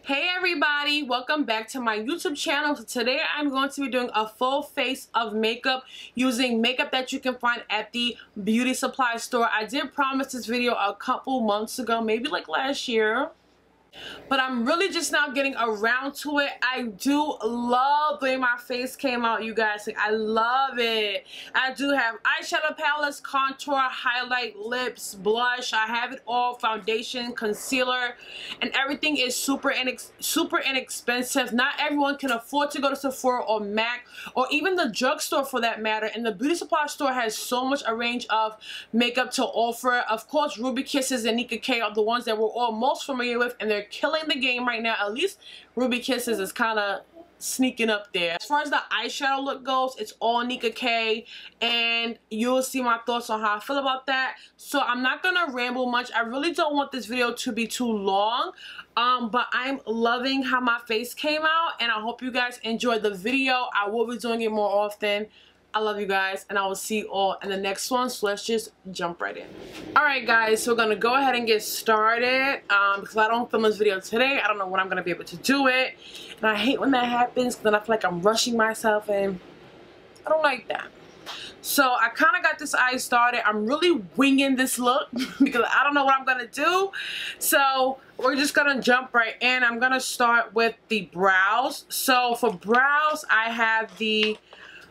Hey everybody, welcome back to my YouTube channel. So today I'm going to be doing a full face of makeup using makeup that you can find at the beauty supply store. I did promise this video a couple months ago, maybe like last year, but I'm really just now getting around to it. I do love the way my face came out, you guys. Like, I love it. I do have eyeshadow palettes, contour, highlight, lips, blush. I have it all, foundation, concealer, and everything is super inexpensive. Not everyone can afford to go to Sephora or MAC or even the drugstore for that matter, and the beauty supply store has so much a range of makeup to offer. Of course, Ruby Kisses and Nika K are the ones that we're all most familiar with, and they're killing the game right now. At least Ruby Kisses is kind of sneaking up there. As far as the eyeshadow look goes, it's all Nika K, and you'll see my thoughts on how I feel about that. So I'm not gonna ramble much. I really don't want this video to be too long, but I'm loving how my face came out, and I hope you guys enjoyed the video. I will be doing it more often. I love you guys, and I will see you all in the next one. So let's just jump right in. Alright guys, so we're going to go ahead and get started. Because if I don't film this video today, I don't know when I'm going to be able to do it. And I hate when that happens, because then I feel like I'm rushing myself, and I don't like that. So I kind of got this eye started. I'm really winging this look because I don't know what I'm going to do. So we're just going to jump right in. I'm going to start with the brows. So for brows, I have the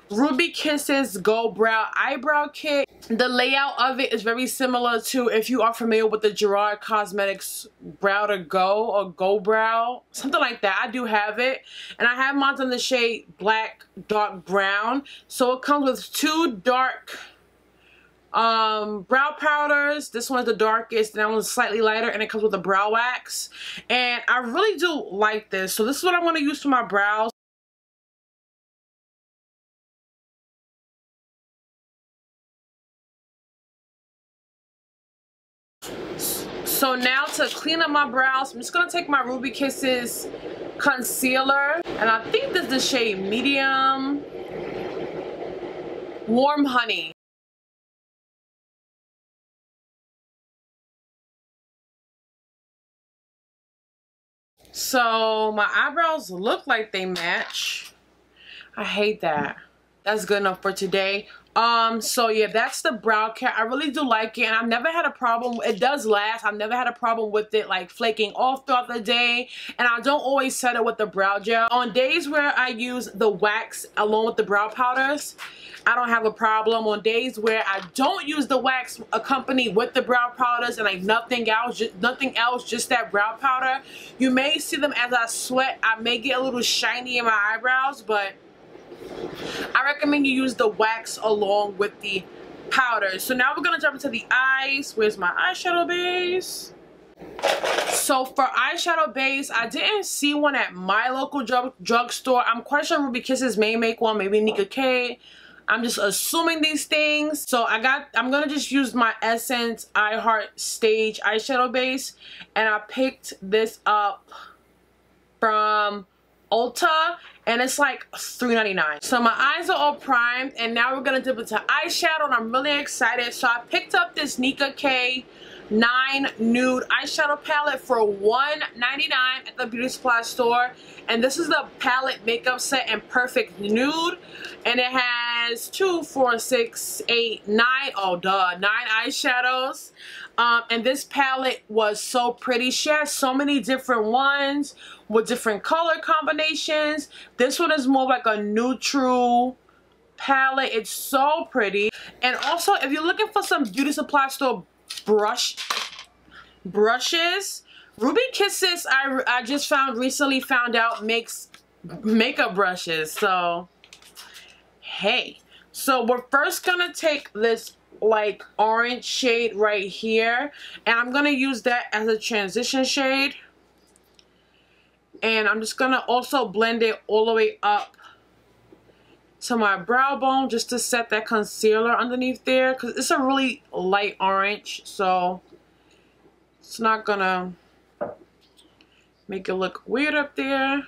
Ruby Kisses Go Brow Eyebrow Kit. The layout of it is very similar to, if you are familiar with the Gerard Cosmetics Brow to Go or Go Brow, something like that. I do have it, and I have mine in the shade Black Dark Brown. So it comes with two dark brow powders. This one's the darkest, and that one's slightly lighter, and it comes with a brow wax. And I really do like this. So this is what I'm going to use for my brows. So now to clean up my brows, I'm just going to take my Ruby Kisses concealer, and I think this is the shade Medium Warm Honey. So my eyebrows look like they match. I hate that. That's good enough for today. So yeah, that's the brow care. I really do like it, and I've never had a problem. It does last. I've never had a problem with it like flaking off throughout the day, and I don't always set it with the brow gel. On days where I use the wax along with the brow powders, I don't have a problem. On days where I don't use the wax accompanied with the brow powders and like nothing else, just that brow powder, you may see them as I sweat. I may get a little shiny in my eyebrows, but I recommend you use the wax along with the powder. So now we're going to jump into the eyes. Where's my eyeshadow base? So for eyeshadow base, I didn't see one at my local drugstore. I'm quite sure Ruby Kisses may make one, maybe Nika K. I'm just assuming these things. So I'm going to just use my Essence I Heart Stage eyeshadow base. And I picked this up from Ulta, and it's like $3.99. So my eyes are all primed, and now we're gonna dip into eyeshadow, and I'm really excited. So I picked up this Nika K 9 Nude eyeshadow palette for $1.99 at the beauty supply store, and this is the palette makeup set in Perfect Nude, and it has 2, 4, 6, 8, 9, oh duh, 9 eyeshadows. And this palette was so pretty. She has so many different ones with different color combinations. This one is more like a neutral palette. It's so pretty. And also, if you're looking for some beauty supply store brushes, Ruby Kisses, I just recently found out makes makeup brushes. So hey, so we're first gonna take this like orange shade right here, and I'm gonna use that as a transition shade, and I'm just gonna also blend it all the way up to my brow bone just to set that concealer underneath there, because it's a really light orange, so it's not gonna make it look weird up there.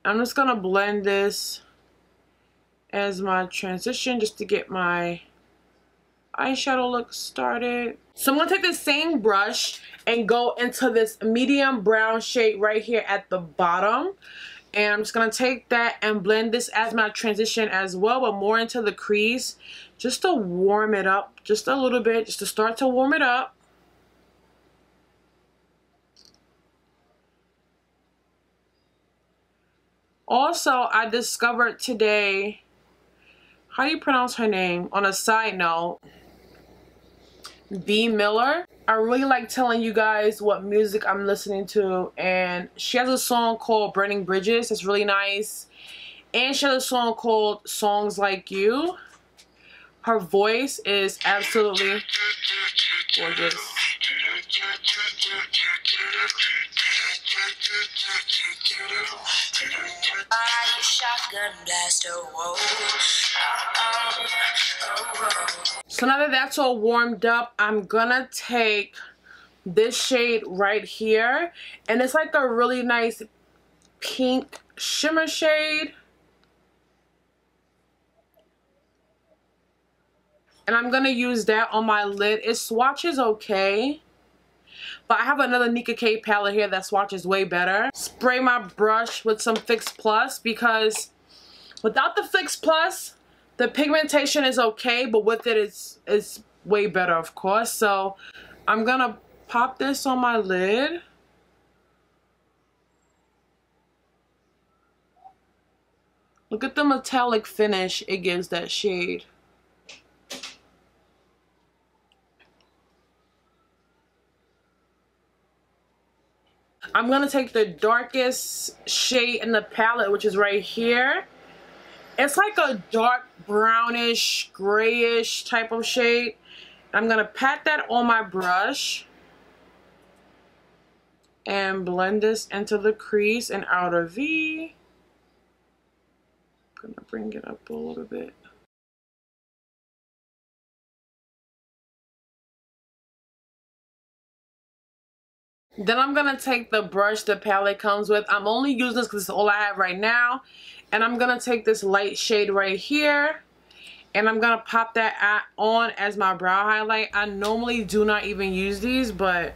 I'm just gonna blend this as my transition just to get my eyeshadow look started. So I'm going to take the same brush and go into this medium brown shade right here at the bottom. And I'm just going to take that and blend this as my transition as well, but more into the crease, just to warm it up just a little bit, just to start to warm it up. Also, I discovered today, how do you pronounce her name? On a side note, B. Miller. I really like telling you guys what music I'm listening to, and she has a song called Burning Bridges. It's really nice. And she has a song called Songs Like You. Her voice is absolutely gorgeous. So now that that's all warmed up, I'm gonna take this shade right here, and it's like a really nice pink shimmer shade, and I'm gonna use that on my lid. It swatches okay, but I have another Nika K palette here that swatches way better. Spray my brush with some Fix Plus, because without the Fix Plus, the pigmentation is okay, but with it, it's way better, of course. So I'm gonna pop this on my lid. Look at the metallic finish it gives that shade. I'm gonna take the darkest shade in the palette, which is right here. It's like a dark brownish, grayish type of shade. I'm gonna pat that on my brush and blend this into the crease and outer V. I'm gonna bring it up a little bit. Then I'm gonna take the brush the palette comes with. I'm only using this because it's all I have right now. And I'm gonna take this light shade right here, and I'm gonna pop that on as my brow highlight. I normally do not even use these, but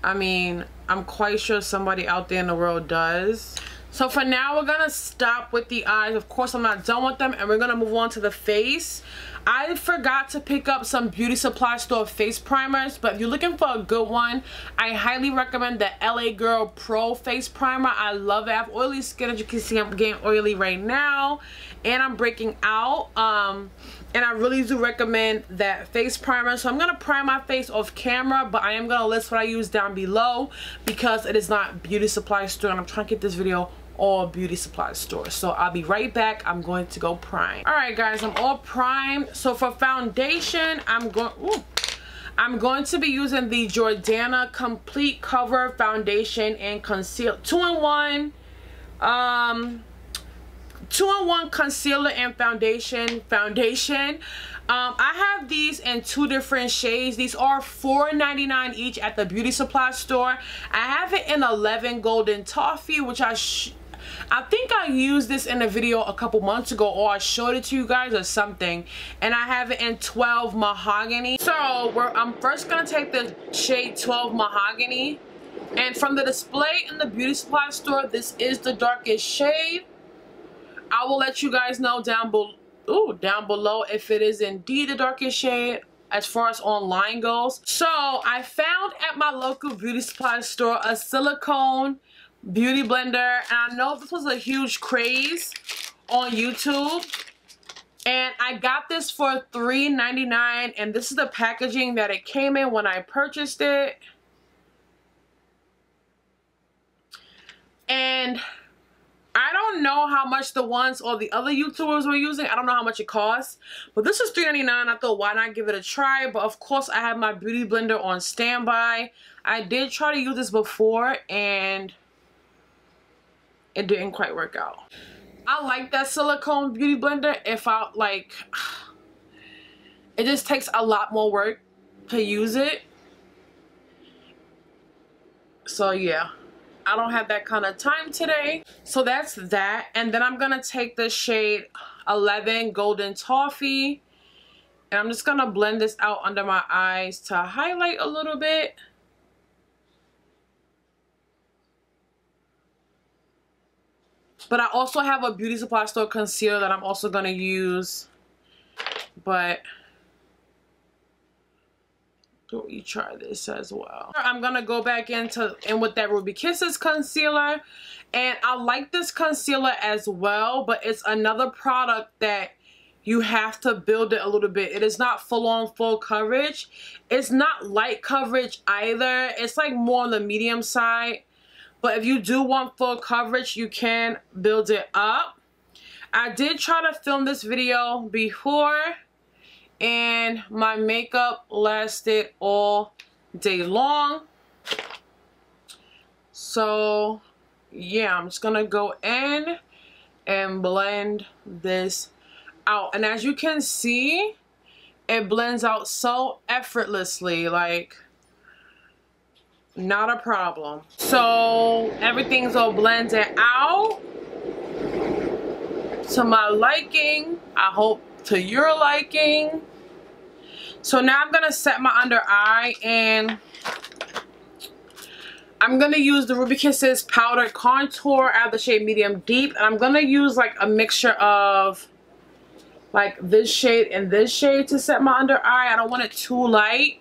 I mean, I'm quite sure somebody out there in the world does. So for now, we're gonna stop with the eyes. Of course, I'm not done with them, and we're gonna move on to the face. I forgot to pick up some beauty supply store face primers, but if you're looking for a good one, I highly recommend the LA Girl Pro Face Primer. I love it. I have oily skin, as you can see. I'm getting oily right now, and I'm breaking out. And I really do recommend that face primer. So I'm going to prime my face off camera, but I am going to list what I use down below because it is not beauty supply store, and I'm trying to get this video all beauty supply store. So I'll be right back. I'm going to go prime. Alright guys, I'm all primed. So for foundation, I'm going to be using the Jordana Complete Cover Foundation and Concealer 2-in-1. 2-in-1 concealer and foundation. I have these in 2 different shades. These are $4.99 each at the beauty supply store. I have it in 11 Golden Toffee, which I think I used this in a video a couple months ago, or I showed it to you guys or something. And I have it in 12 Mahogany. So I'm first gonna take the shade 12 Mahogany, and from the display in the beauty supply store, this is the darkest shade. I will let you guys know down below if it is indeed the darkest shade as far as online goes. So I found at my local beauty supply store a silicone beauty blender, and I know this was a huge craze on YouTube, and I got this for $3.99, and this is the packaging that it came in when I purchased it. And I don't know how much the ones or the other YouTubers were using. I don't know how much it costs. But this is $3.99. I thought, why not give it a try? But of course, I have my beauty blender on standby. I did try to use this before, and it didn't quite work out. I like that silicone beauty blender. It just takes a lot more work to use it. So yeah, I don't have that kind of time today. So that's that. And then I'm gonna take the shade 11 Golden Toffee, And I'm just going to blend this out under my eyes to highlight a little bit. But I also have a beauty supply store concealer that I'm also going to use. But let me try this as well. I'm going to go back in with that Ruby Kisses concealer. And I like this concealer as well. But it's another product that you have to build it a little bit. It is not full coverage. It's not light coverage either. It's like more on the medium side. But if you do want full coverage, you can build it up. I did try to film this video before, and my makeup lasted all day long. So, yeah, I'm just going to go in and blend this out. And as you can see, it blends out so effortlessly, like not a problem. So everything's all blended out to my liking. I hope to your liking. So now I'm gonna set my under eye, and I'm gonna use the Ruby Kisses powder contour out of the shade medium deep, and I'm gonna use like a mixture of like this shade and this shade to set my under eye. I don't want it too light.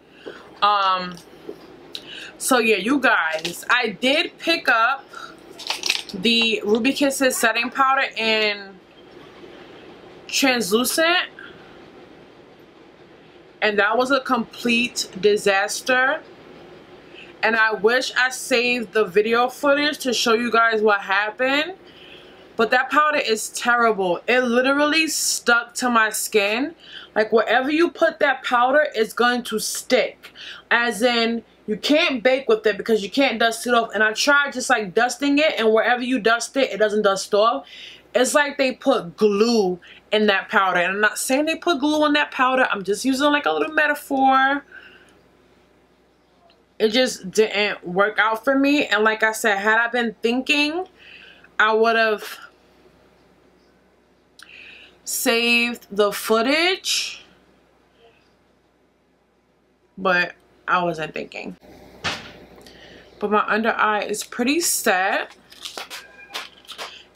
So yeah, you guys, I did pick up the Ruby Kisses setting powder in translucent, and that was a complete disaster. And I wish I saved the video footage to show you guys what happened. But that powder is terrible. It literally stuck to my skin. Like wherever you put that powder, it's going to stick. As in, you can't bake with it because you can't dust it off. And I tried just like dusting it, and wherever you dust it, it doesn't dust off. It's like they put glue in that powder. And I'm not saying they put glue in that powder. I'm just using like a little metaphor. It just didn't work out for me. And like I said, had I been thinking, I would have saved the footage. But I wasn't thinking. But my under eye is pretty set.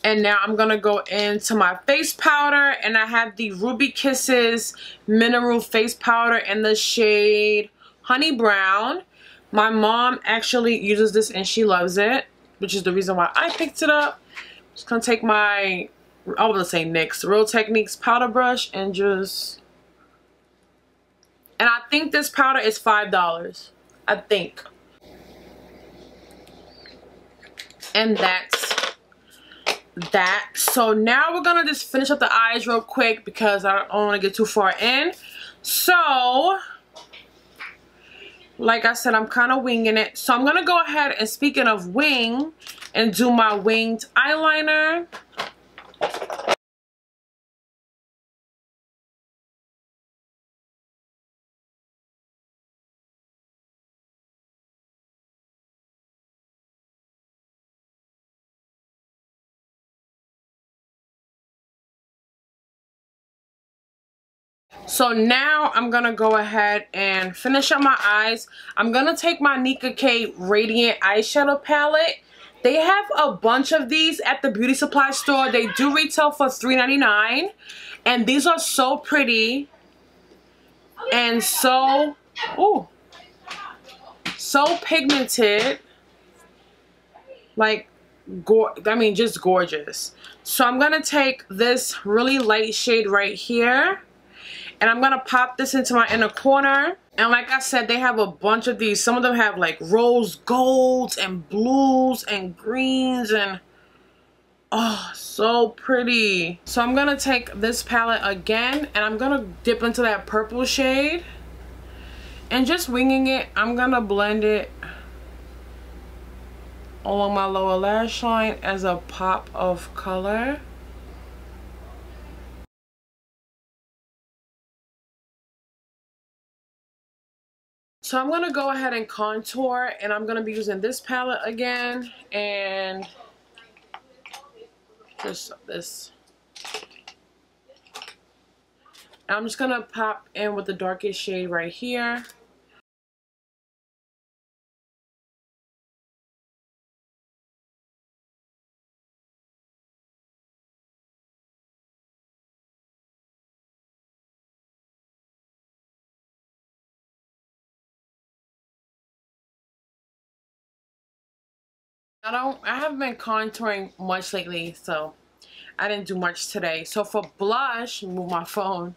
And now I'm going to go into my face powder. And I have the Ruby Kisses Mineral Face Powder in the shade Honey Brown. My mom actually uses this and she loves it, which is the reason why I picked it up. I'm just going to take my, I was going to say NYX, Real Techniques powder brush and just... And I think this powder is $5. I think. And that's that. So now we're going to just finish up the eyes real quick because I don't want to get too far in. So, like I said, I'm kind of winging it. So I'm going to go ahead and, speaking of wing, and do my winged eyeliner. So now I'm going to go ahead and finish up my eyes. I'm going to take my Nika K Radiant Eyeshadow Palette. They have a bunch of these at the beauty supply store. They do retail for $3.99. And these are so pretty. And so, ooh, so pigmented. Like, I mean, just gorgeous. So I'm going to take this really light shade right here. And I'm going to pop this into my inner corner. And like I said, they have a bunch of these. Some of them have like rose golds and blues and greens and oh, so pretty. So I'm going to take this palette again and I'm going to dip into that purple shade. And just winging it, I'm going to blend it along my lower lash line as a pop of color. So I'm going to go ahead and contour, and I'm going to be using this palette again and just this. And I'm just going to pop in with the darkest shade right here. I haven't been contouring much lately, so I didn't do much today. So for blush, move my phone,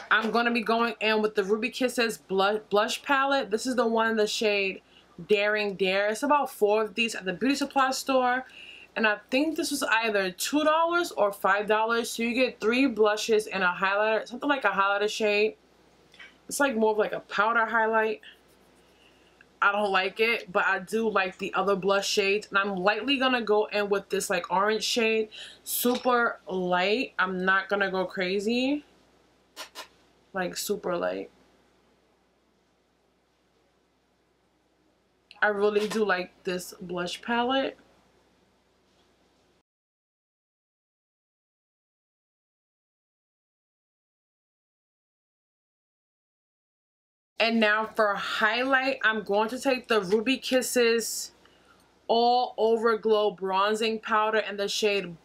I'm going to be going in with the Ruby Kisses blush palette. This is the one in the shade Daring Dare. It's about 4 of these at the beauty supply store. And I think this was either $2 or $5. So you get 3 blushes and a highlighter. Something like a highlighter shade. It's like more of like a powder highlight. I don't like it, but I do like the other blush shades. And I'm lightly going to go in with this like orange shade. Super light. I'm not going to go crazy. Like super light. I really do like this blush palette. And now for highlight, I'm going to take the Ruby Kisses All Over Glow Bronzing Powder in the shade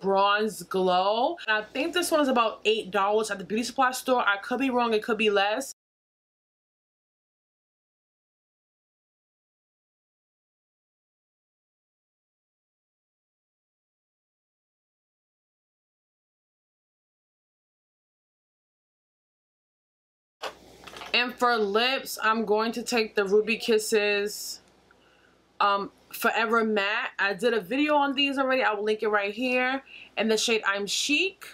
Bronze Glow. And I think this one is about $8 at the beauty supply store. I could be wrong, it could be less. And for lips, I'm going to take the Ruby Kisses Forever Matte. I did a video on these already. I will link it right here. In the shade I'm Chic.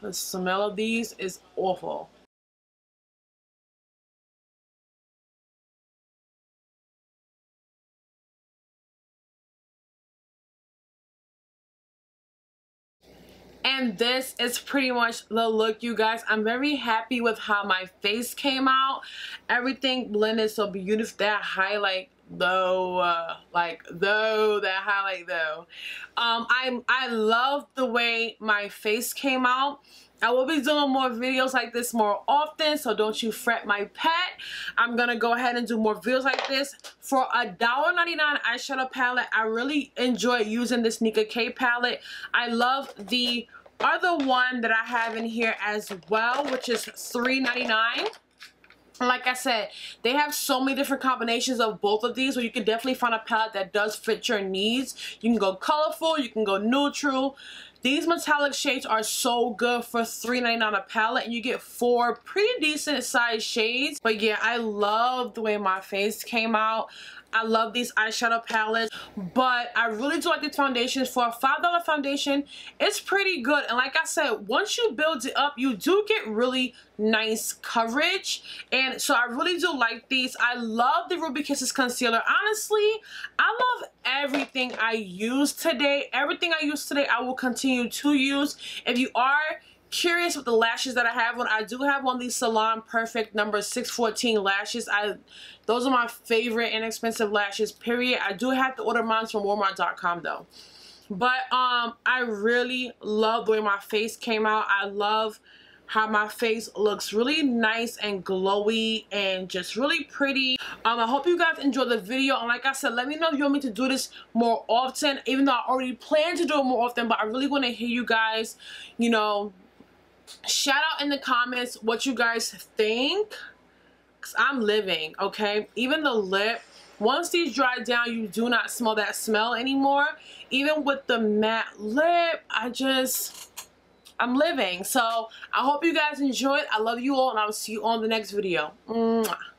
The smell of these is awful. And this is pretty much the look, you guys. I'm very happy with how my face came out. Everything blended so beautiful. That highlight though, that highlight though. I love the way my face came out. I will be doing more videos like this more often, so don't you fret, my pet. I'm gonna go ahead and do more videos like this. For $1.99 eyeshadow palette, I really enjoy using this Nika K palette. I love the other one that I have in here as well, which is $3.99. Like I said, they have so many different combinations of both of these, where you can definitely find a palette that does fit your needs. You can go colorful, you can go neutral. These metallic shades are so good for $3.99 a palette, and you get 4 pretty decent sized shades. But yeah, I love the way my face came out. I love these eyeshadow palettes, but I really do like these foundations. For a $5 foundation, it's pretty good. And like I said, once you build it up, you do get really nice coverage. And so I really do like these. I love the Ruby Kisses concealer. Honestly, I love everything I use today. Everything I use today, I will continue to use. If you are curious with the lashes that I have on, I do have one of these Salon Perfect number 614 lashes. Those are my favorite inexpensive lashes, period. I do have to order mine from Walmart.com though. But I really love the way my face came out. I love how my face looks really nice and glowy and just really pretty. I hope you guys enjoyed the video, and like I said, let me know if you want me to do this more often, even though I already plan to do it more often. But I really want to hear you guys, you know, shout out in the comments what you guys think, because I'm living, okay? Even the lip, once these dry down, you do not smell that smell anymore. Even with the matte lip, I'm living. So I hope you guys enjoyed. I love you all, and I'll see you on the next video. Mwah.